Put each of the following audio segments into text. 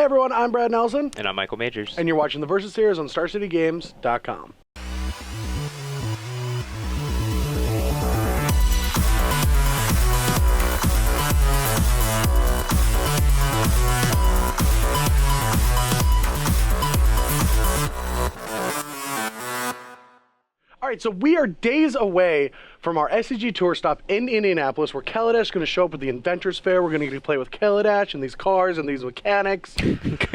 Hey everyone, I'm Brad Nelson. And I'm Michael Majors. And you're watching the Versus Series on StarCityGames.com. All right, so we are days away from our SCG Tour stop in Indianapolis, where Kaladesh is going to show up at the Inventors Fair. We're going to get to play with Kaladesh and these cars and these mechanics.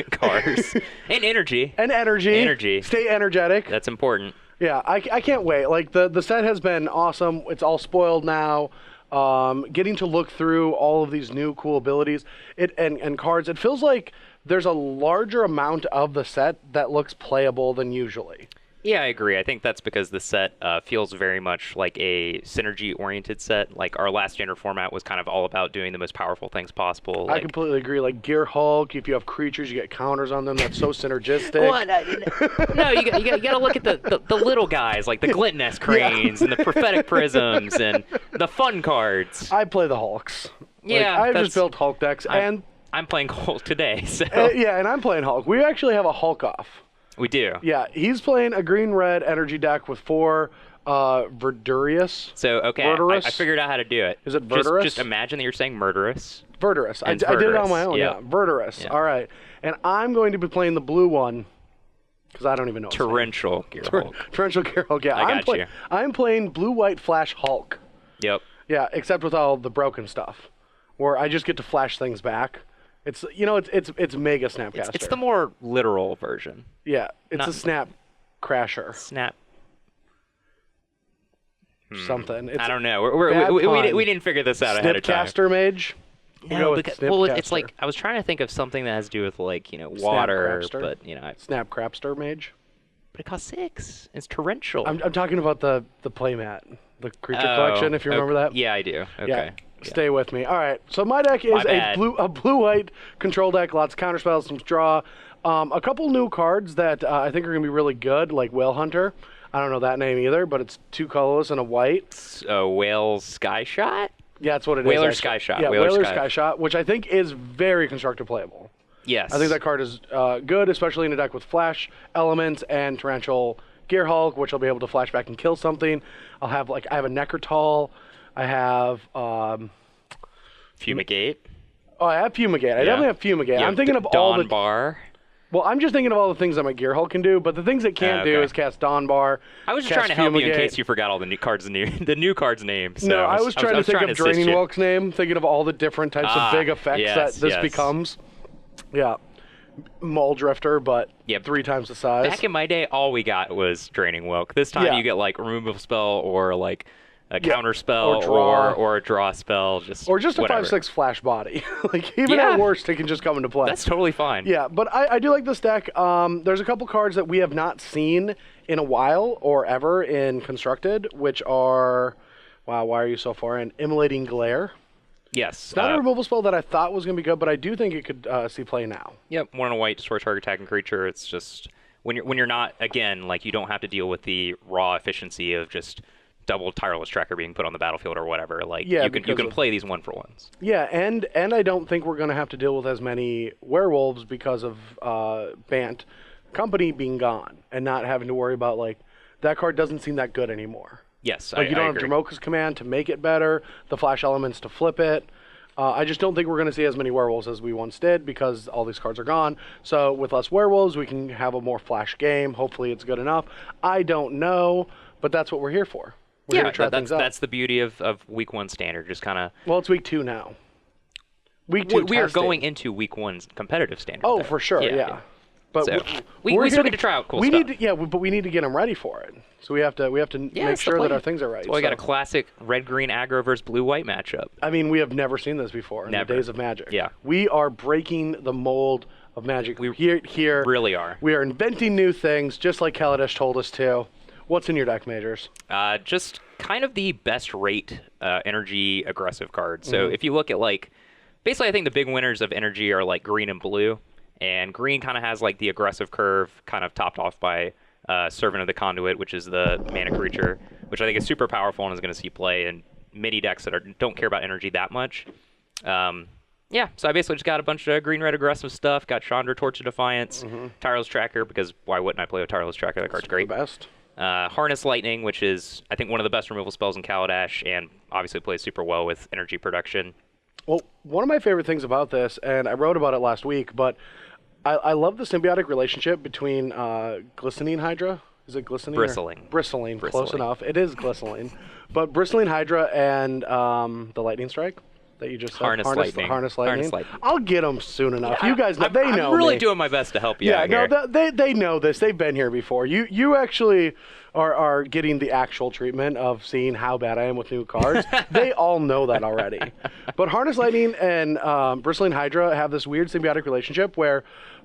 Cars. And energy. And energy. Energy. Stay energetic. That's important. Yeah, I can't wait. Like, the set has been awesome. It's all spoiled now. Getting to look through all of these new cool abilities and cards, it feels like there's a larger amount of the set that looks playable than usually. Yeah, I agree. I think that's because the set feels very much like a synergy-oriented set. Like, our last standard format was kind of all about doing the most powerful things possible. I completely agree. Like, Gear Hulk, if you have creatures, you get counters on them. That's so synergistic. No, you got to look at the little guys, like the Glitness Cranes and the Prophetic Prisms and the fun cards. I play the Hulks. Yeah, I've just built Hulk decks. I'm playing Hulk today, so... yeah, and I'm playing Hulk. We actually have a Hulk off. We do. Yeah, he's playing a green-red energy deck with 4 Verdurious. So, okay, I figured out how to do it. Is it Verdurous? Just imagine that you're saying Murderous. Verdurous. I did it on my own, yeah. Verdurous. Yeah. All right. And I'm going to be playing the blue one, because I don't even know. Torrential Gear Hulk. Torrential Gear Hulk, yeah. I got you. I'm playing blue-white Flash Hulk. Yep. Yeah, except with all the broken stuff, where I just get to flash things back. It's it's Mega Snapcaster. It's the more literal version. Yeah, it's a Snap Crasher. Snap. Something. I don't know. We didn't figure this out ahead of time. Snapcaster Mage. No, it's like I was trying to think of something that has to do with water, but Snap Crapster Mage. But it costs 6. It's torrential. I'm talking about the playmat, the creature collection. If you remember that. Yeah, I do. Okay. Yeah. Stay with me. All right. So my deck is a blue-white control deck. Lots of counterspells, some draw. A couple new cards that I think are going to be really good, like Whale Hunter. I don't know that name either, but it's 2 colorless and a white. It's Whale Skyshot? Yeah, that's what it is. Whaler Skyshot. Yeah, Whaler Skyshot, which I think is very constructive playable. Yes. I think that card is good, especially in a deck with Flash Elements and Torrential Gear Hulk, which I'll be able to flash back and kill something. I have a Necrotal. I have Fumigate. Oh, I have Fumigate. I definitely have Fumigate. I'm thinking of all the Bar. Well, I'm just thinking of all the things that my Gear Hulk can do, but the things it can't do is cast Dawn Bar. I was just trying to help you in case you forgot all the new cards' names. So no, I was trying to think of Draining Wilk's name, thinking of all the different types of big effects that this becomes. Yeah. Mole Drifter, but 3 times the size. Back in my day, all we got was Draining Wilk. This time you get like removal spell or like a counter spell or a draw spell, or just a 5/6 flash body. Like even at worst, it can just come into play. That's totally fine. Yeah, but I do like this deck. There's a couple cards that we have not seen in a while or ever in Constructed, which are, wow, why are you so far in? Immolating Glare. Yes. It's not a removal spell that I thought was going to be good, but I do think it could see play now. Yep, 1 and a white, destroy target attacking creature. It's just when you're not, again, like you don't have to deal with the raw efficiency of just double Tireless Tracker being put on the battlefield or whatever. Like you can play these 1-for-1s. Yeah, and I don't think we're going to have to deal with as many werewolves because of Bant Company being gone and not having to worry about like that card doesn't seem that good anymore. Yes, like you don't have Dromoka's Command to make it better, the Flash Elements to flip it. I just don't think we're going to see as many werewolves as we once did because all these cards are gone. So with less werewolves, we can have a more flash game. Hopefully it's good enough. I don't know, but that's what we're here for. We're here to try things out. That's the beauty of week 1 standard. Just kind of. Well, it's week 2 now. Week 2. We are going into week 1's competitive standard. Oh, for sure, yeah. But so we still get to try out cool stuff. But we need to get them ready for it. So we have to make sure that our things are right. Well, we got a classic red-green aggro versus blue-white matchup. I mean, we have never seen this before in the days of Magic. Yeah. We are breaking the mold of Magic. We here really are. We are inventing new things, just like Kaladesh told us to. What's in your deck, Majors? Just kind of the best rate energy aggressive cards. So if you look at basically I think the big winners of energy are like green and blue. And green kind of has like the aggressive curve kind of topped off by Servant of the Conduit, which is the mana creature, which I think is super powerful and is going to see play in mini decks that don't care about energy that much. Yeah, so I basically just got a bunch of green-red aggressive stuff. Got Chandra, Torch of Defiance, Tireless Tracker, because why wouldn't I play with Tireless Tracker? That card's great. The best. Harness Lightning, which is, I think, one of the best removal spells in Kaladesh, and obviously plays super well with energy production. Well, one of my favorite things about this, and I wrote about it last week, but I love the symbiotic relationship between Glistening Hydra. Is it Glistening? Bristling. Bristling. Close Bristling. enough. It is Glistening. But Bristling Hydra and the Lightning Strike that you just said. Harness Lightning. Harness Lightning. Harness Lightning. I'll get them soon enough. You guys know. They know I'm really me. doing my best to help you Yeah, out no, here. they know this. They've been here before. You actually are getting the actual treatment of seeing how bad I am with new cards. They all know that already. But Harness Lightning and Bristling Hydra have this weird symbiotic relationship where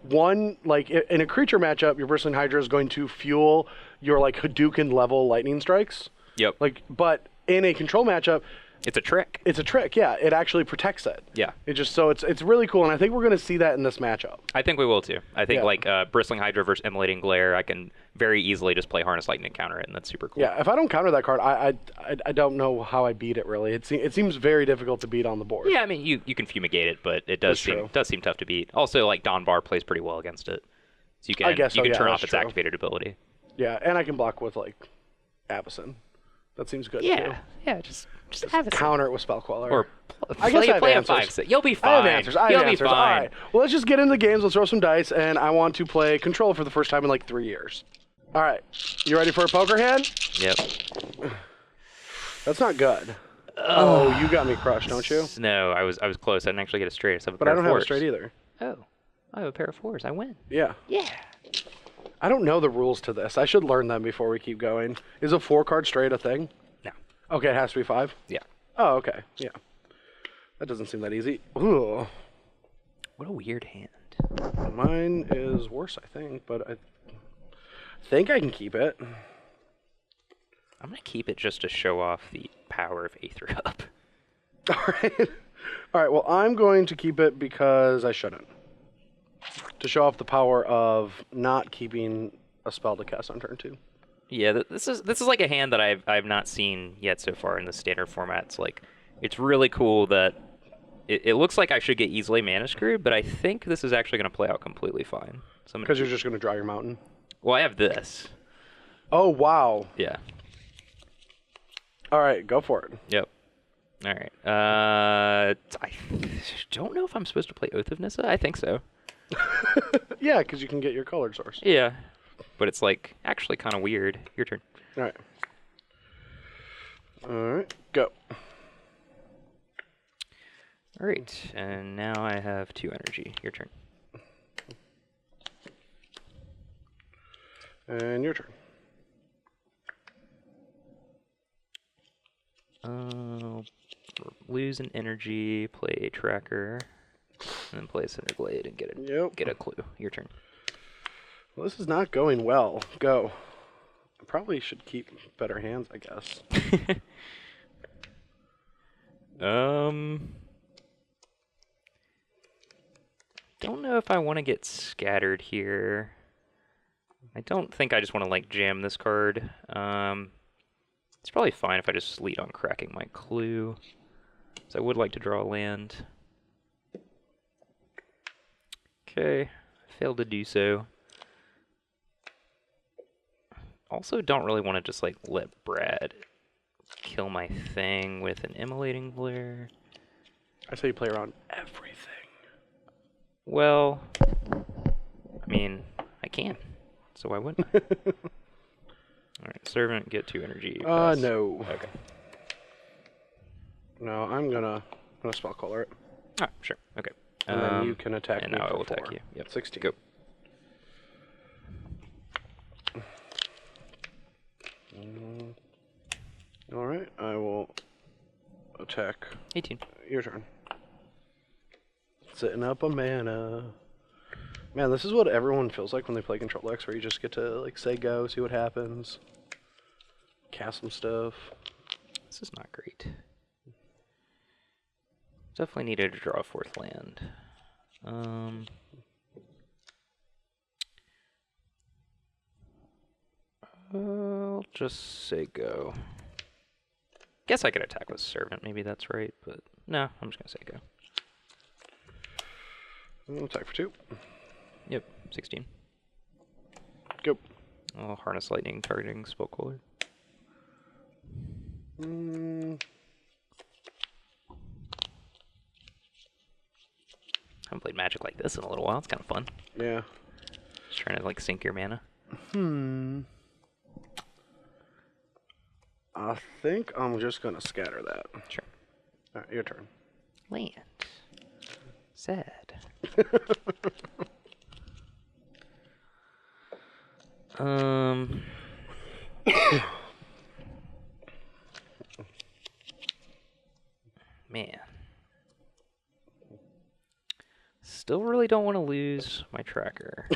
one, like in a creature matchup, your Bristling Hydra is going to fuel your like Hadouken level lightning strikes. Yep. But in a control matchup, It's a trick. it's a trick. Yeah, it actually protects it. Yeah. It's really cool, and I think we're going to see that in this matchup. I think we will too. I think Yeah. Bristling Hydra versus Immolating Glare, I can very easily just play Harness Lightning and counter it, and that's super cool. Yeah, if I don't counter that card, I don't know how I beat it really. It seems very difficult to beat on the board. Yeah, I mean you can fumigate it, but it That's does seem tough to beat. Also, like Don Bar plays pretty well against it, so you can I guess you so, can yeah, turn that's off its true. activated ability. Yeah, and I can block with like Avacyn. That seems good too. yeah, just have it. Counter it with Spell Queller. Or I guess I have play a answers. 5/6. You'll be I fine. have answers. I You'll have be answers. fine. All right. Well, let's just get into the games. Let's throw some dice, and I want to play Control for the first time in like 3 years. All right. You ready for a poker hand? Yep. That's not good. Oh, you got me crushed, don't you? No, I was close. I didn't actually get it straight. I just have a But pair I don't of have a fours. straight either. Oh, I have a pair of fours. I win. Yeah. Yeah. I don't know the rules to this. I should learn them before we keep going. Is a 4-card straight a thing? No. Okay, it has to be 5? Yeah. Oh, okay. Yeah. That doesn't seem that easy. Ooh. What a weird hand. Mine is worse, I think, but I think I can keep it. I'm gonna keep it just to show off the power of Aether Hub. All right. All right, well, I'm going to keep it because I shouldn't. To show off the power of not keeping a spell to cast on turn 2. Yeah, this is like a hand that I've not seen yet so far in the standard formats. Like, it's really cool that it looks like I should get easily mana screwed, but I think this is actually going to play out completely fine. So Because you're just going to draw your mountain. well, I have this. Oh, wow. Yeah. All right, go for it. Yep. All right. I don't know if I'm supposed to play Oath of Nissa. I think so. Yeah, because you can get your colored source. Yeah. But it's like actually kind of weird. Your turn. All right. All right, go. All right. And now I have 2 energy. Your turn. And your turn. Lose an energy, play a tracker, and then play a Cinderglade and Yep. get a clue. Your turn. Well, this is not going well. Go. I probably should keep better hands, I guess. Don't know if I want to get scattered here. I don't think I just want to like jam this card. It's probably fine if I just lead on cracking my clue. So I would like to draw a land. Okay, failed to do so. Also don't really want to just like let Brad kill my thing with an Immolating Glare. I say you play around everything. Well, I mean, I can, so why wouldn't I? Alright, Servant, get 2 energy. pass. No. Okay. No, I'm gonna spell color it. Ah, sure. Okay. And then you can attack and me now I for will attack 4. you. Yep. 16. Go. All right, I will attack. 18. Your turn. Setting up a mana. Man, this is what everyone feels like when they play Control decks, where you just get to like say go, see what happens, cast some stuff. This is not great. Definitely needed to draw a 4th land. I'll just say go. Guess I could attack with Servant, maybe that's right, but no, I'm just gonna say go. Attack for 2. Yep, 16. Go. Oh, Harness Lightning targeting Spellcaller. Haven't played Magic like this in a little while. It's kind of fun. Yeah. Just trying to like sink your mana. I think I'm just gonna scatter that. Sure. All right, your turn. Land. Sad. Man. Still really don't want to lose my tracker.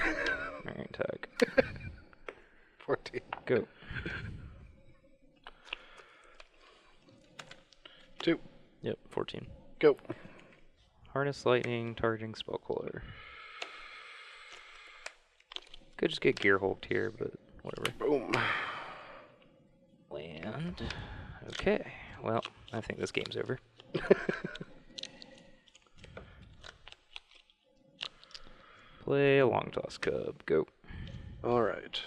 Alright, tag. 14. Go. 2. Yep, 14. Go. Harness Lightning, targeting Spellcaller. Could just get Gear Hulked here, but whatever. Boom. Land. Okay. Well, I think this game's over. Play a Long Toss Cub. Go. All right.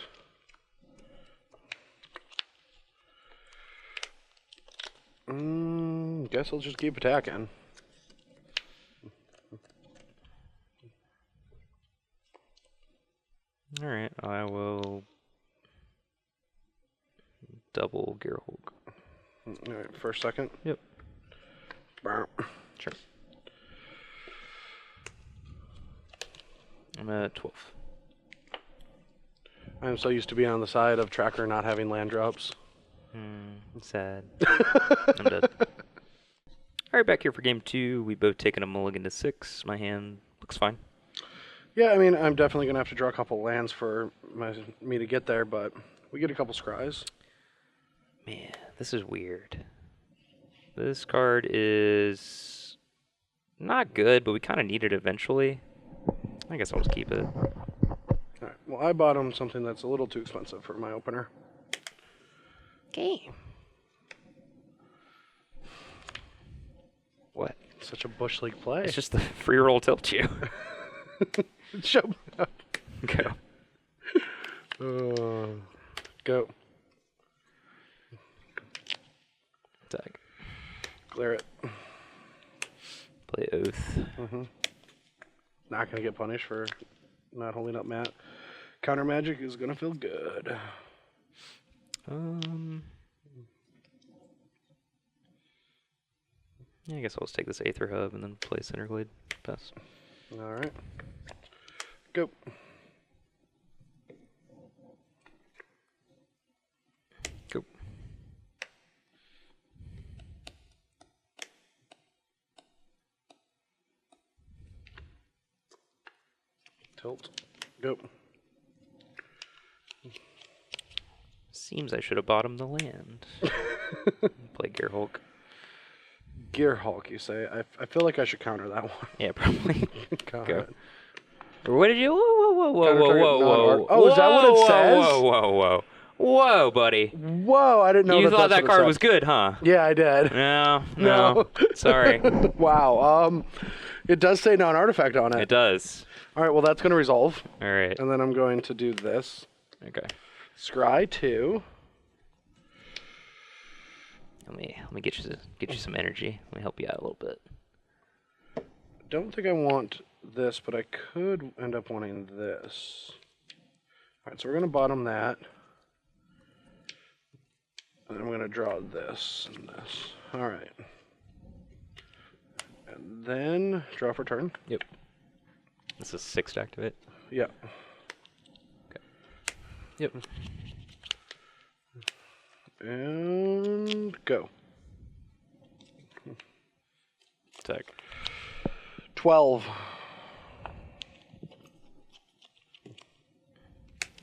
Guess I'll just keep attacking. Alright, I will double Gear Hulk. All right, first, second. Yep. Bow. Sure. I'm at 12. I'm so used to being on the side of tracker not having land drops. Sad. I'm dead. Alright, back here for game 2. We both taken a mulligan to 6. My hand looks fine. Yeah, I mean, I'm definitely going to have to draw a couple lands for me to get there, but we get a couple scries. Man, this is weird. This card is not good, but we kind of need it eventually. I guess I'll just keep it. All right, well, I bought him something that's a little too expensive for my opener. Game. What? Such a Bush League play. It's just the free roll tilt you. Show me up. Go. Go. Tag. Clear it. Play Oath. Not going to get punished for not holding up Matt. Counter Magic is going to feel good. Yeah, I guess I'll just take this Aether Hub and then play Centerglade. Pass. All right. Go. Go. Tilt. Go. Seems I should have bought him the land. Play Gear Hulk. Gear Hulk, you say? I feel like I should counter that one. Yeah, probably. Counter Go. it. Or what did you? Whoa, Counter target non-art. Oh, is that what it says? Whoa, buddy. Whoa, I didn't know You that thought that's that what it card said. was good, huh? Yeah, I did. No. Sorry. Wow. It does say non-artifact on it. It does. All right, well, that's going to resolve. All right. And then I'm going to do this. Okay. Scry 2. Let me get you some energy. Let me help you out a little bit. Don't think I want this, but I could end up wanting this. All right, so we're going to bottom that. And I'm going to draw this and this. All right. And then draw for turn. Yep. This is 6 to activate. Yeah. Okay. Yep. And go. Tag. 12.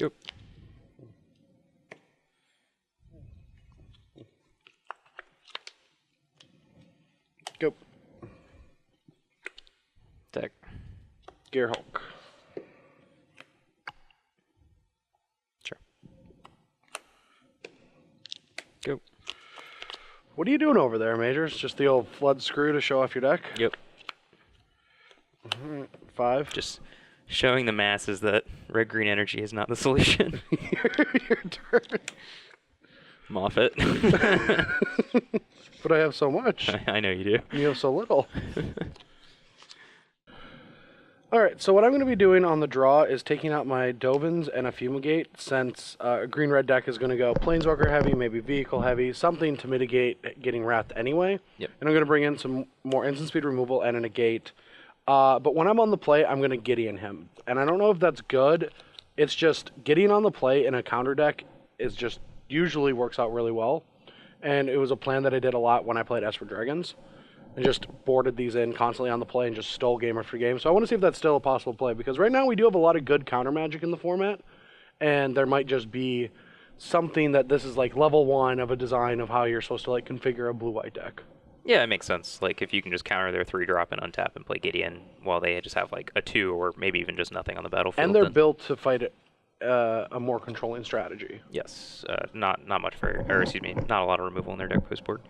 Yep. Go. Tag. Gear Hulk. Sure. Go. What are you doing over there, Majors? Just the old flood screw to show off your deck? Yep. 5. 5. Just showing the masses that red-green energy is not the solution. Your turn. Moffat. But I have so much. I know you do. You have so little. Alright, so what I'm going to be doing on the draw is taking out my Dovins and a Fumigate, since a green-red deck is going to go Planeswalker heavy, maybe Vehicle heavy, something to mitigate getting Wrathed anyway. Yep. And I'm going to bring in some more instant speed removal and a negate. But when I'm on the play, I'm going to Gideon him. And I don't know if that's good. It's just Gideon on the play in a counter deck is just usually works out really well. And it was a plan that I did a lot when I played Esper Dragons. And just boarded these in constantly on the play and just stole game after game. So I want to see if that's still a possible play, because right now we do have a lot of good counter magic in the format, and there might just be something that this is like level 1 of a design of how you're supposed to like configure a blue-white deck. Yeah, it makes sense. Like, if you can just counter their 3-drop and untap and play Gideon while they just have like a 2 or maybe even just nothing on the battlefield. And they're then... built to fight a more controlling strategy. Yes, not much not a lot of removal in their deck post board.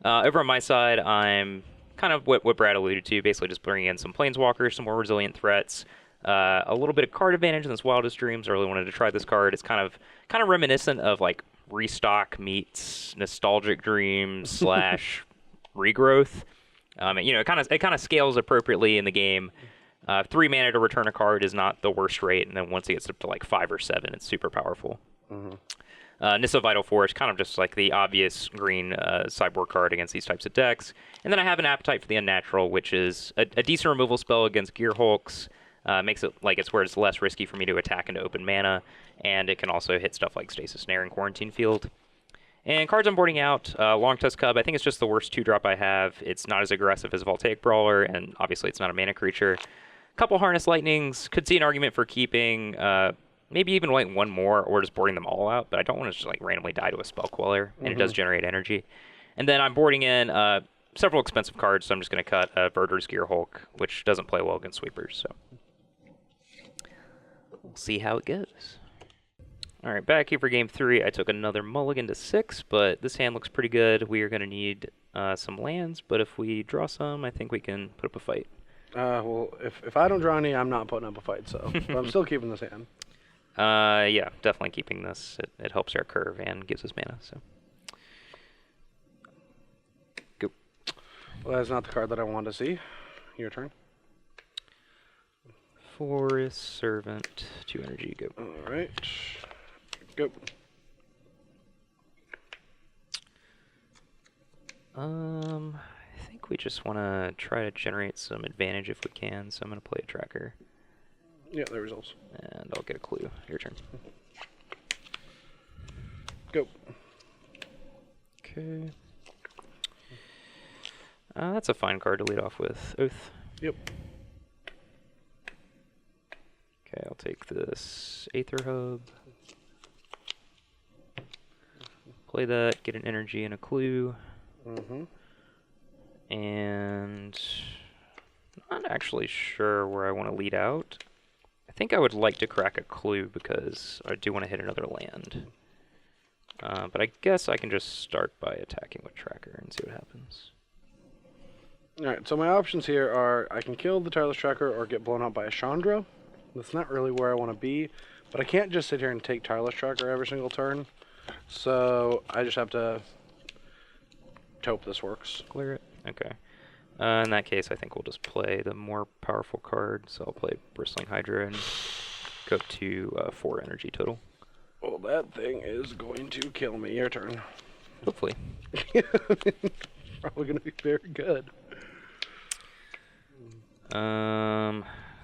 Over on my side, I'm kind of what Brad alluded to, basically just bringing in some Planeswalkers, some more resilient threats, a little bit of card advantage in this Wildest Dreams. I really wanted to try this card. It's kind of reminiscent of like Restock meets Nostalgic Dreams slash Regrowth. It kind of scales appropriately in the game. 3 mana to return a card is not the worst rate, and then once it gets up to like 5 or 7, it's super powerful. Mm-hmm. Nissa Vital Force, kind of just like the obvious green sideboard card against these types of decks. And then I have an Appetite for the Unnatural, which is a decent removal spell against Gear Hulks. Makes it like it's where it's less risky for me to attack into open mana, and it can also hit stuff like Stasis Snare and Quarantine Field. And cards I'm boarding out, Long Tusk Cub, I think it's just the worst 2-drop I have. It's not as aggressive as Voltaic Brawler, and obviously it's not a mana creature. Couple Harness Lightnings, could see an argument for keeping... maybe even like one more or just boarding them all out, but I don't want to just like randomly die to a Spell Queller, and it does generate energy. And then I'm boarding in several expensive cards, so I'm just going to cut Verdur's Gear Hulk, which doesn't play well against sweepers, so we'll see how it goes. All right, back here for game 3. I took another mulligan to 6, but this hand looks pretty good. We are going to need some lands, but if we draw some, I think we can put up a fight. Well, if I don't draw any, I'm not putting up a fight, so but I'm still keeping this hand. Yeah, definitely keeping this. It helps our curve and gives us mana, so. Go. Well, that's not the card that I wanted to see. Your turn. Forest Servant, 2 energy, go. Alright. Go. I think we just want to try to generate some advantage if we can, so I'm going to play a tracker. Yeah, that resolves. And I'll get a clue. Your turn. Go. Okay. That's a fine card to lead off with. Oath. Yep. Okay, I'll take this Aether Hub. Play that, get an energy and a clue. Mm-hmm. And I'm not actually sure where I want to lead out. I think I would like to crack a clue because I do want to hit another land. But I guess I can just start by attacking with Tracker and see what happens. Alright, so my options here are I can kill the Tireless Tracker or get blown out by a Chandra. That's not really where I want to be, but I can't just sit here and take Tireless Tracker every single turn. So I just have to hope this works. Clear it? Okay. In that case, I think we'll just play the more powerful card. So I'll play Bristling Hydra and go up to 4 energy total. Well, that thing is going to kill me. Your turn. Hopefully. Probably going to be very good.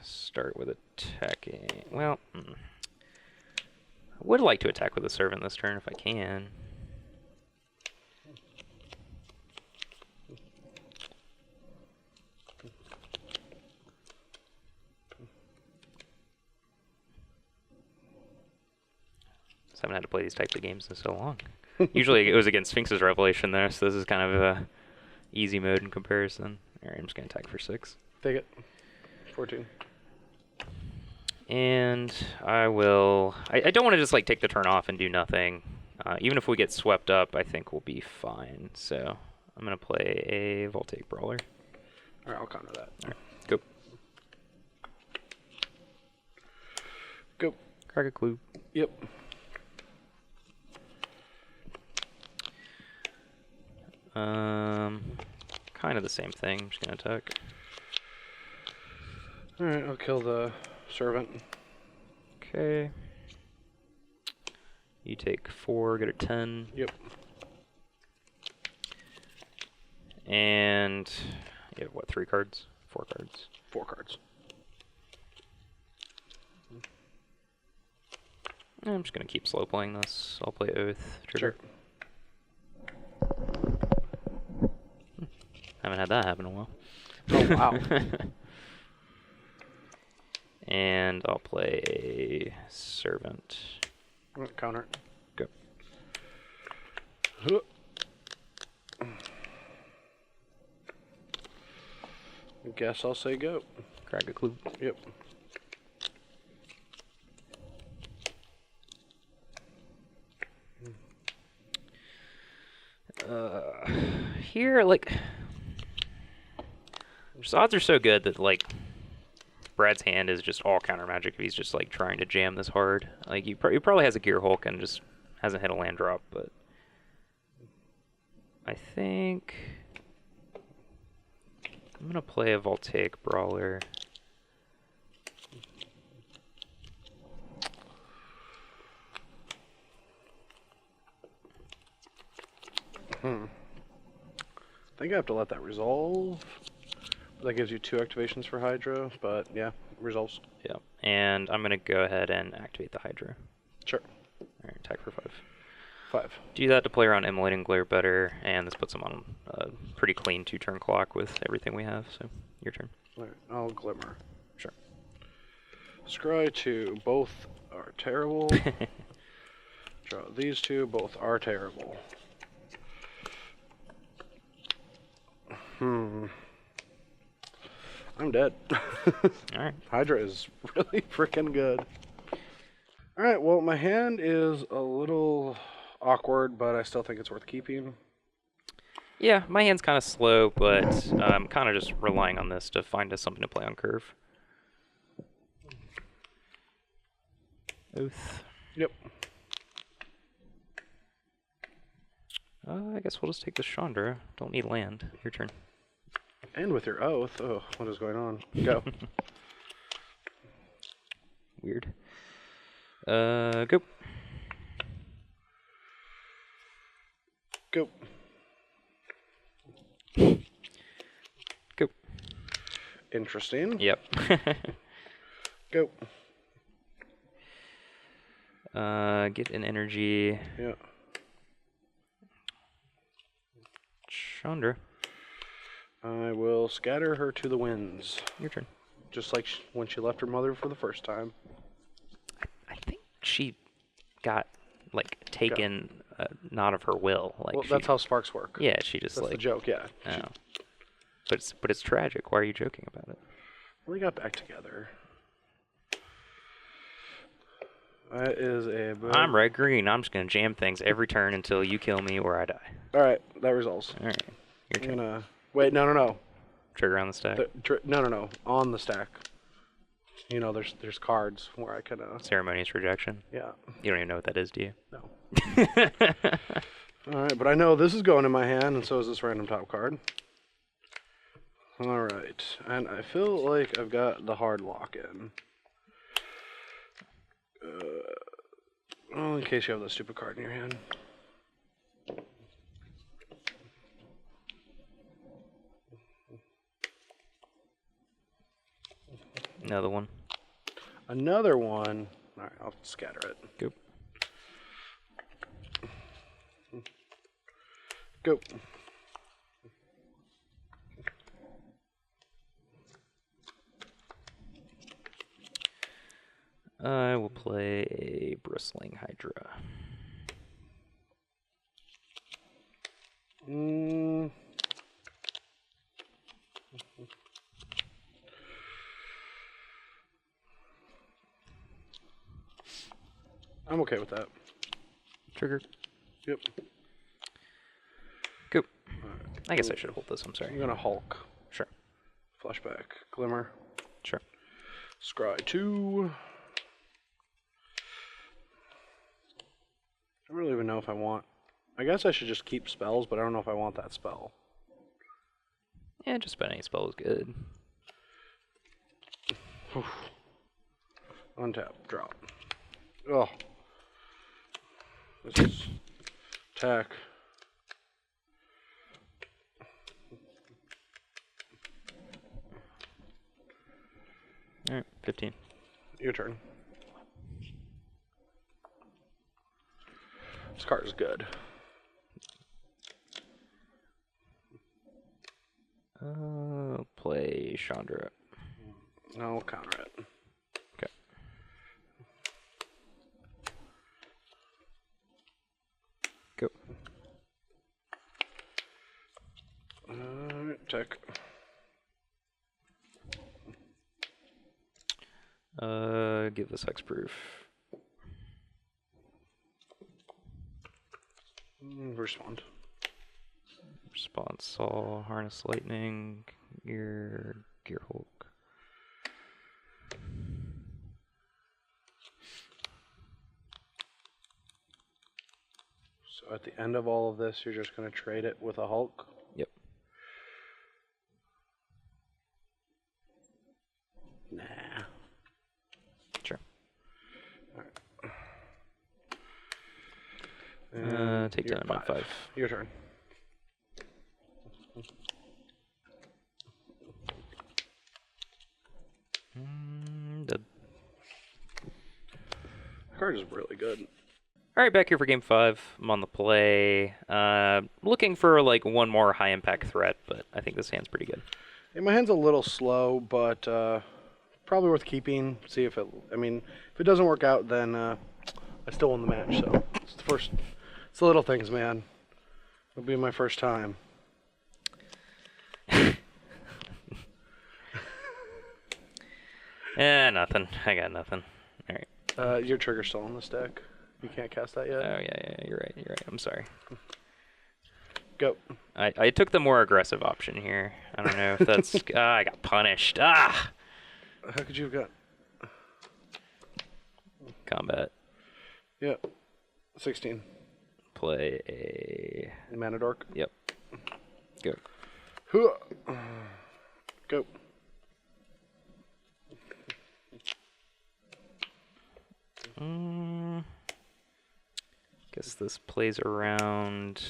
Start with attacking. Well, I would like to attack with a Servant this turn if I can. I haven't had to play these types of games in so long. Usually it was against Sphinx's Revelation there, so this is kind of a easy mode in comparison. Alright, I'm just going to attack for 6. Take it. 14. And I will... I don't want to just like take the turn off and do nothing. Even if we get swept up, I think we'll be fine. So I'm going to play a Voltaic Brawler. Alright, I'll counter that. Alright, go. Go. Crack a clue. Yep. Kind of the same thing. I'm just gonna attack. Alright, I'll kill the servant. Okay. You take 4, get a 10. Yep. And you have what, 3 cards? 4 cards. 4 cards. I'm just gonna keep slow playing this. I'll play Oath. Trigger. Sure. Haven't had that happen in a while. Oh, wow. And I'll play a Servant. Counter. Go. I guess I'll say go. Crack a clue. Yep. Here, like, just odds are so good that, like, Brad's hand is just all counter magic if he's just, like, trying to jam this hard. Like, he probably has a Gear Hulk and just hasn't hit a land drop, but I think I'm gonna play a Voltaic Brawler. I think I have to let that resolve. That gives you 2 activations for Hydra, but yeah, resolves. Yeah, and I'm gonna go ahead and activate the Hydra. Sure. Alright, attack for 5. 5. Do that to play around Immolating Glare better, and this puts him on a pretty clean 2-turn clock with everything we have, so your turn. Alright, I'll Glimmer. Sure. Scry 2, both are terrible. Draw these 2, both are terrible. I'm dead. Alright. Hydra is really freaking good. Alright, well, my hand is a little awkward, but I still think it's worth keeping. Yeah, my hand's kind of slow, but I'm kind of just relying on this to find us something to play on curve. Oath. Yep. I guess we'll just take the Chandra. Don't need land. Your turn. And with your oath. Oh, what is going on? Go. Weird. Go. Go. Go. Interesting. Yep. Go. Get an energy. Yeah. Chandra. I will scatter her to the winds. Your turn. Just like when she left her mother for the first time. I think she got, like, taken not of her will. Like, Well, she, that's how sparks work. Yeah, she just, That's like... the joke, yeah. Oh. But it's tragic. Why are you joking about it? We got back together. That is a... I'm red green. I'm just gonna jam things every turn until you kill me or I die. Alright, that resolves. All right. Your I'm turn. gonna... Wait, no. Trigger on the stack. No. On the stack. You know, there's cards where I can... Ceremonious rejection. Yeah. You don't even know what that is, do you? No. Alright, but I know this is going in my hand, and so is this random top card. Alright, and I feel like I've got the hard lock in. Well, in case you have that stupid card in your hand. Another one. Another one. Alright, I'll scatter it. Go. Go. I will play a Bristling Hydra. I'm okay with that. Trigger. Yep. Go. I guess I should hold this. I'm sorry. I'm gonna Hulk. Sure. Flashback. Glimmer. Sure. Scry 2. know if I want. I guess I should just keep spells, but I don't know if I want that spell. Yeah, just about any spell is good. Untap, drop. Oh. This is attack. All right, 15. Your turn. This card is good. Play Chandra. No, counter it. Okay. Go. Check. Give this hexproof. Respond. Response all harness lightning. Gear Hulk. So at the end of all of this, you're just going to trade it with a Hulk? Yep. Nah. Sure. Alright. Take You're down my 5. Your turn. Dead. The card is really good. All right, back here for game 5. I'm on the play. Looking for like one more high impact threat, but I think this hand's pretty good. Yeah, my hand's a little slow, but probably worth keeping. See if it. I mean, if it doesn't work out, then I still won the match. So it's the first. It's the little things, man. It'll be my first time. Nothing. I got nothing. All right. Your trigger's still on this deck. You can't cast that yet. Oh yeah. You're right. I'm sorry. Go. I took the more aggressive option here. I don't know if that's. I got punished. Ah. How could you have got? Combat. Yeah. 16. Play a. Mana Dork. Yep. Go. Go. Guess this plays around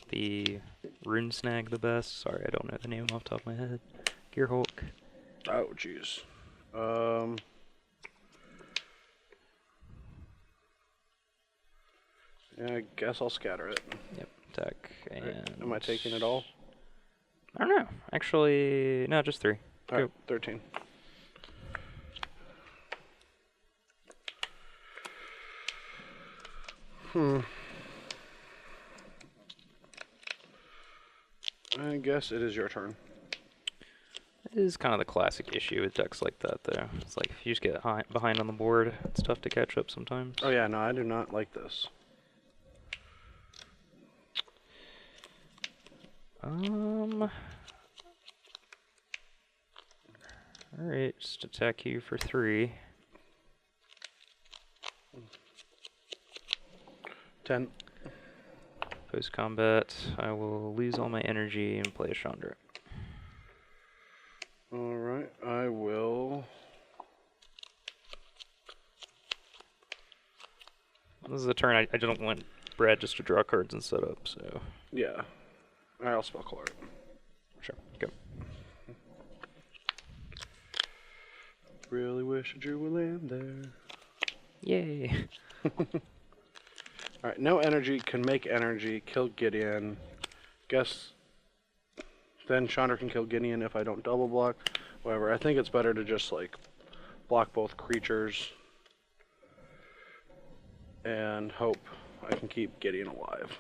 the Rune Snag the best. Sorry, I don't know the name off the top of my head. Gear Hulk. Oh, jeez. Yeah, I guess I'll scatter it. Yep. Attack and. Am I taking it all? I don't know. Actually, no, just 3. All right, 13. I guess it is your turn. It is kind of the classic issue with decks like that, though. It's like if you just get behind on the board, it's tough to catch up sometimes. Oh yeah, no, I do not like this. Alright, just attack you for 3. 10. Post combat, I will lose all my energy and play a Chandra. Alright, I will. This is a turn I don't want Brad just to draw cards and set up, so. Yeah. Alright, I'll spell color it. Sure, go. Really wish I drew a land there. Yay! Alright, no energy, can make energy, kill Gideon. Guess then Chandra can kill Gideon if I don't double block. Whatever, I think it's better to just like block both creatures and hope I can keep Gideon alive.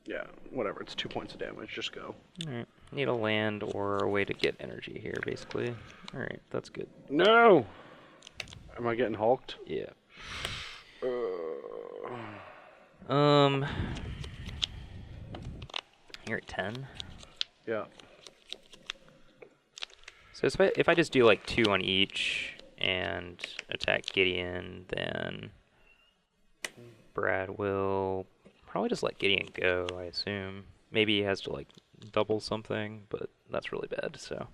Yeah, whatever, it's 2 points of damage, just go. Alright, need a land or a way to get energy here, basically. Alright, that's good. No! Am I getting hulked? Yeah. You're at 10. Yeah. So if I just do like 2 on each and attack Gideon, then Brad will probably just let Gideon go, I assume. Maybe he has to, like, double something, but that's really bad, so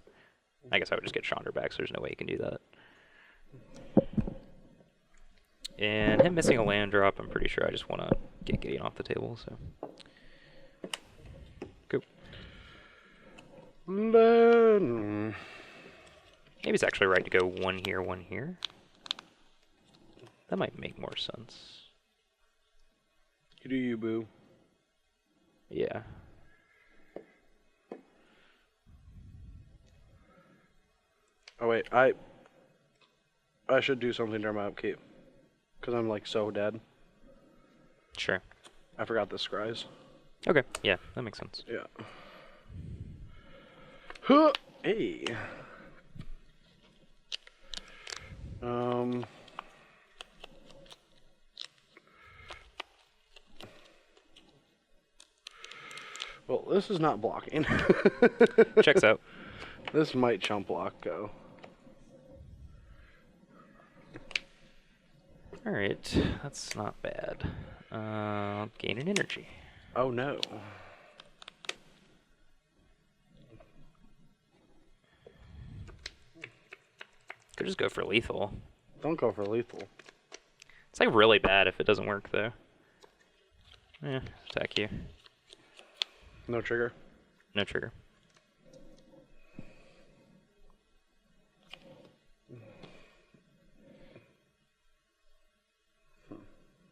I guess I would just get Chandra back, so there's no way he can do that. And him missing a land drop, I'm pretty sure I just want to get Gideon off the table, so. Go. Maybe Maybe it's actually right to go one here, one here. That might make more sense. you do you, boo. Yeah. Oh wait, I should do something during my upkeep. Because I'm like so dead. Sure. I forgot the scries. Okay, yeah, that makes sense. Yeah. Huh. Hey. Well, this is not blocking. Checks out. This might chump block go. Alright, that's not bad. Gain an energy. Oh no. Could just go for lethal. Don't go for lethal. It's like really bad if it doesn't work though. Yeah, attack you. No trigger. No trigger.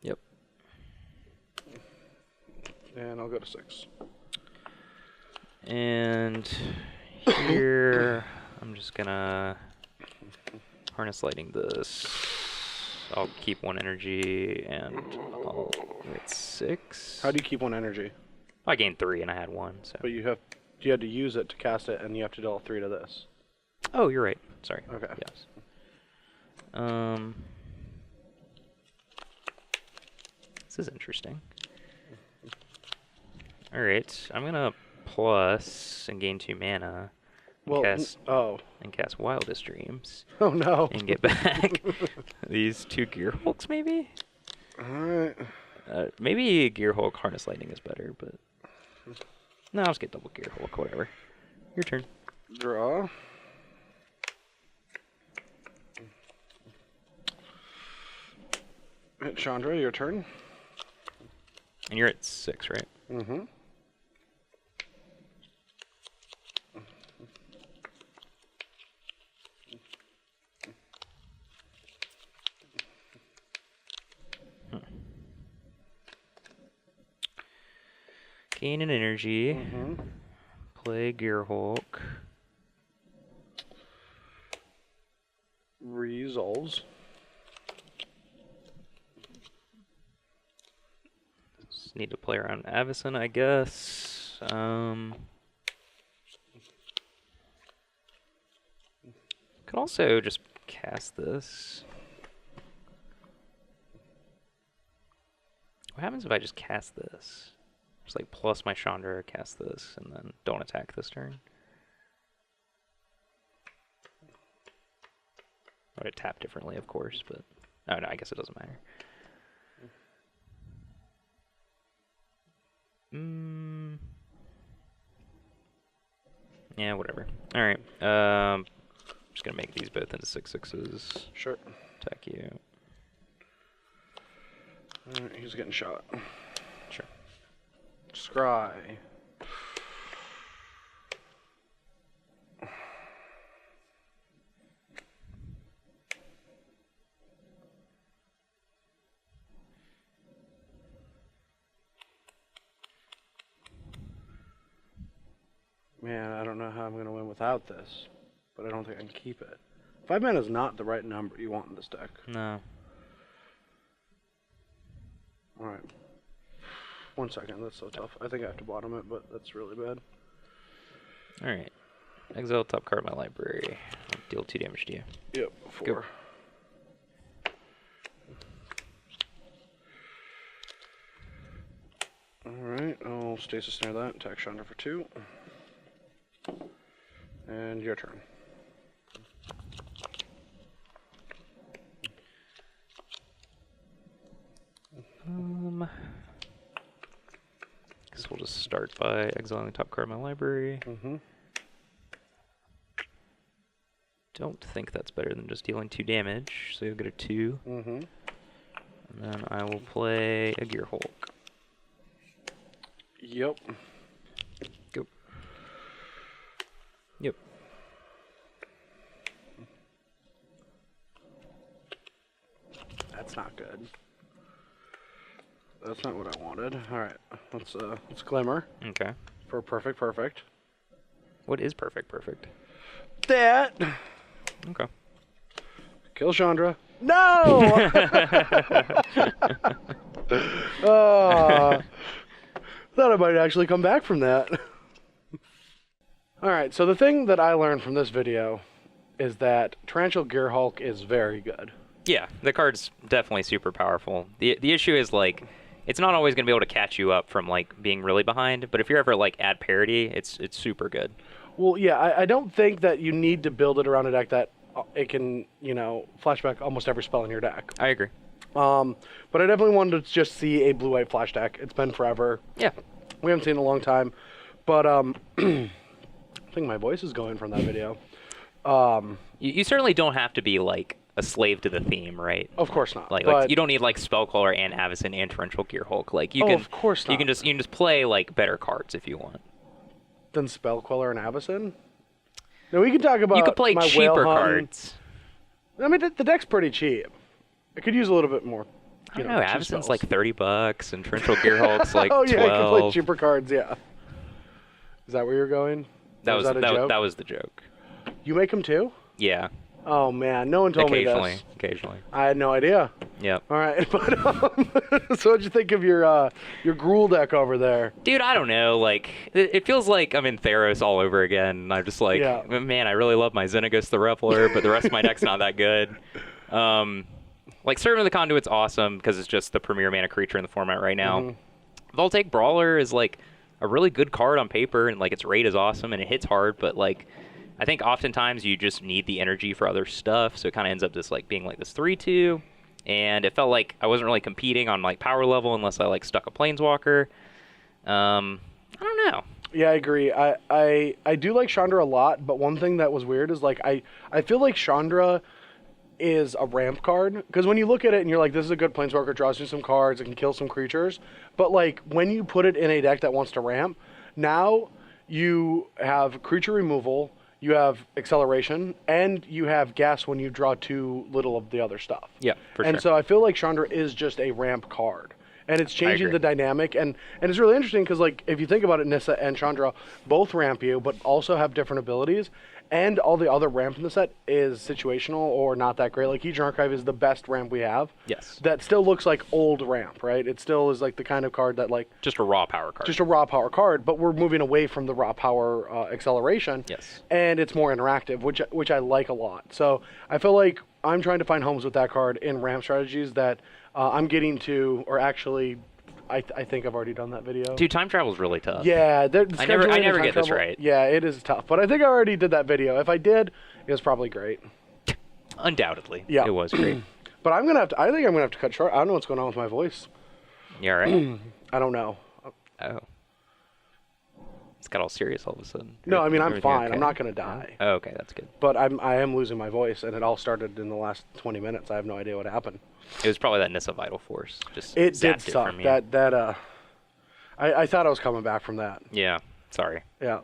Yep. And I'll go to 6. And here I'm just gonna harness lightning this. I'll keep 1 energy and I'll get 6. How do you keep 1 energy? I gained 3 and I had 1, so. But you had to use it to cast it, and you have to deal 3 to this. Oh, you're right. Sorry. Okay. Yes. This is interesting. All right, I'm gonna plus and gain 2 mana. Well, And cast Wildest Dreams. Oh no. And get back these 2 Gearhulks, maybe? Alright. Maybe Gearhulk Harness Lightning is better, but. No, I'll just get double Gearhulk, whatever. Your turn. Draw. Hit Chandra, your turn. And you're at 6, right? Mm-hmm. Gain an energy. Mm-hmm. Play Gearhulk. Resolves. Just need to play around Avacyn, I guess. Could also just cast this. What happens if I just cast this? Just like plus my Chandra, cast this, and then don't attack this turn. I would tap differently, of course, but oh no, I guess it doesn't matter. Yeah, whatever. All right. Just gonna make these both into 6/6s. Sure. Attack you. Alright, he's getting shot. Sure. Scry. Man, I don't know how I'm going to win without this, but I don't think I can keep it. 5 mana is not the right number you want in this deck. No. Alright. 1 second, that's so tough. I think I have to bottom it, but that's really bad. All right. Exile top card of my library. I'll deal 2 damage to you. Yep, 4. Go. Alright, I'll stasis snare that, attack Chandra for 2. And your turn. Guess we'll just start by exiling the top card of my library. Don't think that's better than just dealing 2 damage, so you'll get a 2. And then I will play a Gear Hulk. Yep. Go. Yep. That's not good. That's not what I wanted. All right, let's glimmer Okay. for perfect. What is perfect? That Okay. kill Chandra. No. Thought I might actually come back from that. All right, so the thing that I learned from this video is that Torrential Gear Hulk is very good. Yeah, the card's definitely super powerful. The issue is, like, it's not always going to be able to catch you up from, like, being really behind, but if you're ever, like, at parity, it's super good. Well, yeah, I don't think that you need to build it around a deck that it can, flashback almost every spell in your deck. I agree. But I definitely wanted to just see a blue-white flash deck. It's been forever. Yeah. We haven't seen it in a long time. But I think my voice is going from that video. You certainly don't have to be, like, a slave to the theme, right? Of course not. Like you don't need, like, Spellcaller and Avacyn and Torrential Gear Hulk. Like, you can, of course not. You can just play, like, better cards if you want. Than Spellqueller and Avacyn? No, we can talk about You could play my cheaper whale hunting. cards. I mean, the deck's pretty cheap. I could use a little bit more. I don't know. cheap Avacyn's spells. like $30, and Torrential Gear Hulk's like oh yeah, I could play 12. cheaper cards. Yeah. Is that where you're going? That was was that a joke? that was the joke. You make them too? Yeah. Oh man, no one told me this. Occasionally. I had no idea. Yep. All right, but so what'd you think of your Gruul deck over there? Dude, I don't know. Like, it feels like I'm in Theros all over again. And I'm just like, Yeah. man, I really love my Xenagos the Reveler, but the rest of my deck's not that good. Like, Servant of the Conduit's awesome because it's just the premier mana creature in the format right now. Voltaic Brawler is like a really good card on paper, and like its rate is awesome and it hits hard, but like I think oftentimes you just need the energy for other stuff, so it kind of ends up just like being like this 3/2, and it felt like I wasn't really competing on like power level unless I like stuck a Planeswalker. I don't know. Yeah, I agree. I do like Chandra a lot, but one thing that was weird is like I feel like Chandra is a ramp card, because when you look at it and you're like, this is a good Planeswalker, draws you some cards, it can kill some creatures, but like when you put it in a deck that wants to ramp, now you have creature removal, you have acceleration, and you have gas when you draw too little of the other stuff. Yeah, for And sure. so I feel like Chandra is just a ramp card. And it's changing agree. the dynamic, and it's really interesting because, like, if you think about it, Nissa and Chandra both ramp you, but also have different abilities, and all the other ramp in the set is situational or not that great. Like, Legion Archive is the best ramp we have. Yes. That still looks like old ramp, right? It still is like the kind of card that, like, Just a raw power card. just a raw power card, but we're moving away from the raw power acceleration. Yes. And it's more interactive, which I like a lot. So I feel like I'm trying to find homes with that card in ramp strategies that I'm getting to, or actually, I think I've already done that video. Dude, time travel is really tough. Yeah, I never scheduling and time get this travel- right. Yeah, it is tough, but I think I already did that video. If I did, it was probably great. Undoubtedly. Yeah. It was great. But I think I'm gonna have to cut short. I don't know what's going on with my voice. You all right? I don't know. Oh. It's got all serious all of a sudden. No, I mean I'm Everything fine. okay? I'm not gonna die. Oh, okay, that's good. But I am losing my voice, and it all started in the last 20 minutes. I have no idea what happened. It was probably that Nissa Vital Force. Just It zapped did it suck. from you. I thought I was coming back from that. Yeah, sorry. Yeah.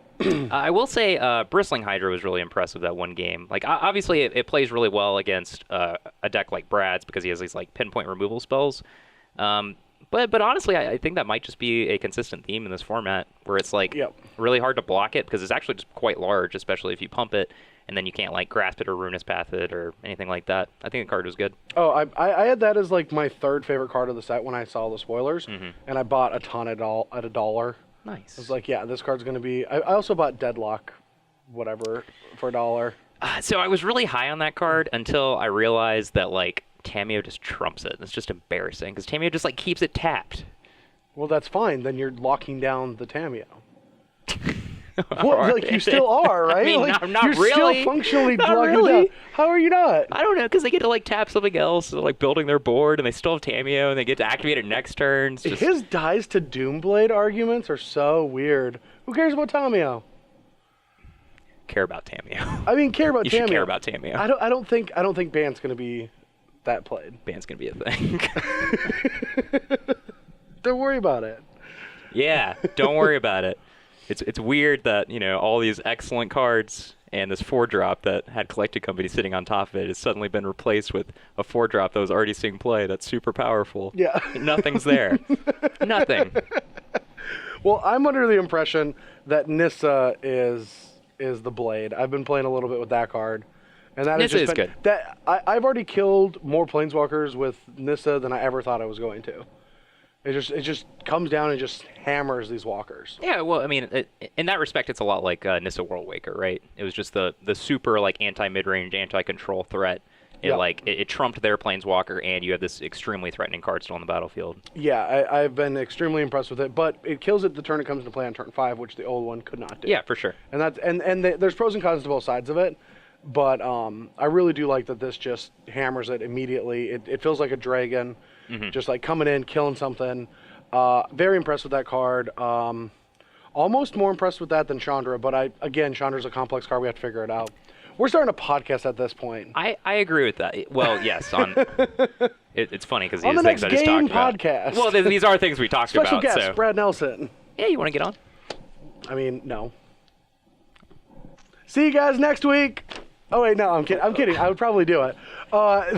I will say Bristling Hydra was really impressive that one game. Like, obviously, it plays really well against a deck like Brad's because he has these like pinpoint removal spells. But honestly, I think that might just be a consistent theme in this format where it's like Yep. really hard to block it because it's actually just quite large, especially if you pump it and then you can't like grasp it or Ruinous Path it or anything like that. I think the card was good. Oh, I had that as like my third favorite card of the set when I saw the spoilers, and I bought a ton at $1. Nice. I was like, yeah, this card's gonna be. I also bought Deadlock, whatever, for $1. So I was really high on that card until I realized that like Tamiyo just trumps it. It's just embarrassing because Tamiyo just like keeps it tapped. Well, that's fine. Then you're locking down the Tamiyo. Well, like you still are, right? I mean, like, not you're really. still functionally Not locking really. it down. How are you not? I don't know, because they get to like tap something else, so, like building their board, and they still have Tameo, and they get to activate it next turn. It's just, His dies to Doomblade arguments are so weird. Who cares about Tameo? care about Tameo. I mean, care about You Tameo. should care about Tameo. I don't think Ban's gonna be that played. Ban's gonna be a thing. Don't worry about it. Yeah, don't worry about it. It's weird that, all these excellent cards and this 4-drop that had Collected Company sitting on top of it has suddenly been replaced with a 4-drop that was already seeing play that's super powerful. Yeah. Nothing's there. Nothing. Well, I'm under the impression that Nissa is the blade. I've been playing a little bit with that card. And that Nissa has is just been, good. I've already killed more Planeswalkers with Nissa than I ever thought I was going to. It just comes down and just hammers these walkers. Yeah, well, I mean, in that respect, it's a lot like Nissa Worldwaker, right? It was just the super like anti-mid-range, anti-control threat. It trumped their Planeswalker, and you have this extremely threatening card still on the battlefield. Yeah, I've been extremely impressed with it, but it kills it the turn it comes into play on turn 5, which the old one could not do. Yeah, for sure. And that's there's pros and cons to both sides of it, but I really do like that this just hammers it immediately. It feels like a dragon, just like coming in, killing something. Very impressed with that card. Almost more impressed with that than Chandra, but Chandra's a complex card. We have to figure it out. We're starting a podcast at this point. I agree with that. Well, yes, it's funny because On these the things next I just game talked podcast. about. Well, these are things we talked Special about. guest, So Brad Nelson. yeah, you want to get on? I mean, no. See you guys next week. Oh wait, no, I'm kidding. I would probably do it.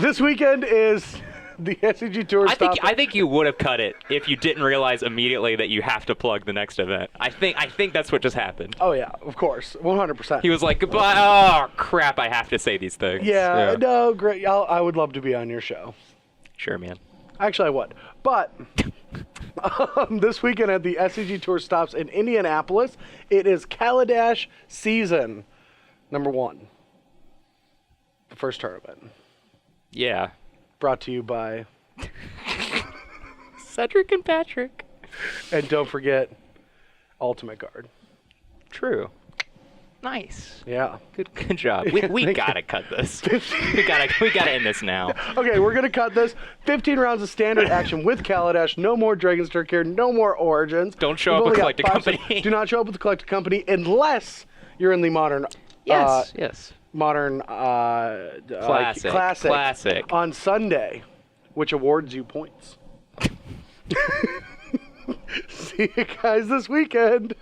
This weekend is the SCG Tour. I think you would have cut it if you didn't realize immediately that you have to plug the next event. I think that's what just happened. Oh yeah, of course, 100%. He was like, goodbye. Oh crap! I have to say these things. Yeah, no, great. I would love to be on your show. Sure, man. Actually, I would. But this weekend at the SCG Tour stops in Indianapolis, it is Kaladesh season number 1. The first tournament. Yeah. Brought to you by Cedric and Patrick. And don't forget Ultimate Guard. True. Nice. Yeah. Good job. We gotta cut this. we gotta end this now. Okay, we're gonna cut this. 15 rounds of standard action with Kaladesh. No more Dragon's Turk here. No more Origins. Don't show We've up with only got Collected 5 Company. Do not show up with the Collected Company unless you're in the modern. Yes. Modern classic on Sunday, which awards you points. See you guys this weekend.